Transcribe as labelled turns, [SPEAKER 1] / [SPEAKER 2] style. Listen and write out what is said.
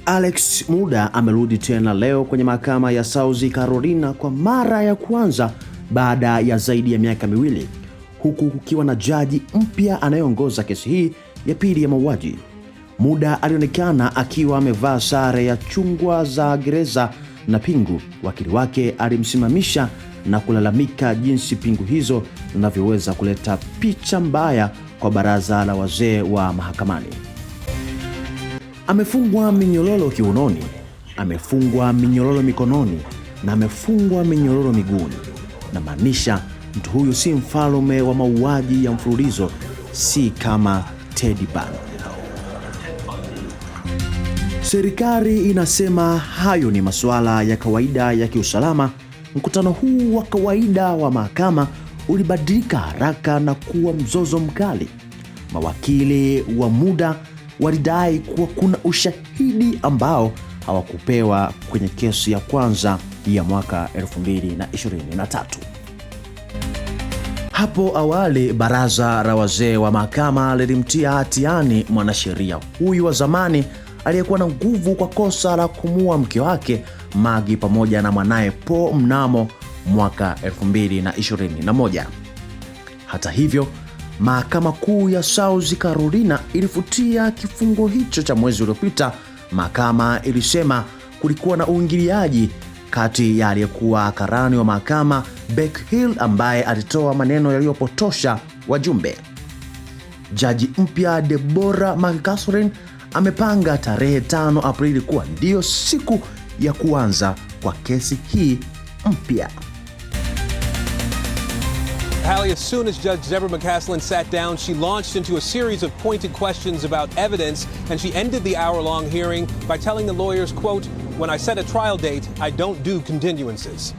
[SPEAKER 1] Alex Muda amerudi tena leo kwenye mahakama ya South Carolina kwa mara ya kwanza baada ya zaidi ya miaka miwili, huku kukiwa na jaji mpya anayeongoza kesi hii ya pili ya mauaji. Muda alionekana akiwa amevaa sare ya chungwa za gereza na pingu. Wakili wake alimsimamisha na kulalamika jinsi pingu hizo zinavyoweza kuleta picha mbaya kwa baraza la wazee wa mahakamani. Amefungwa minyororo kiunoni, amefungwa minyororo mikononi na amefungwa minyororo miguuni. Na maanisha mtu huyu si mfalme wa mauaji ya mfululizo, si kama Teddy Bundy. Serikali inasema hayo ni masuala ya kawaida ya kiusalama. Mkutano huu wa kawaida wa mahakama ulibadilika haraka na kuwa mzozo mkali. Mawakili wa Muda walidai kuwa kuna ushahidi ambao hawakupewa kwenye kesi ya kwanza ya mwaka 2023. Hapo awali baraza la wazee wa mahakama lilimtia hatiani mwanasheria huyu wa zamani aliyekuwa na nguvu kwa kosa la kumuua mke wake Maggie pamoja na mwanae Paul mnamo mwaka 2021. Hata hivyo, mahakama kuu ya South Carolina ilifutia kifungo hicho cha mwezi uliopita. Mahakama ilisema kulikuwa na uingiliaji kati ya aliyekuwa karani wa mahakama Beck Hill ambaye alitoa maneno yaliyopotosha wajumbe. Jaji mpya Deborah McCaslin amepanga tarehe 5 Aprili kuwa ndiyo siku ya kuanza kwa kesi hii mpya.
[SPEAKER 2] Hallie, as soon as Judge Deborah McCaslin sat down, she launched into a series of pointed questions about evidence, and she ended the hour-long hearing by telling the lawyers, quote, "When I set a trial date, I don't do continuances."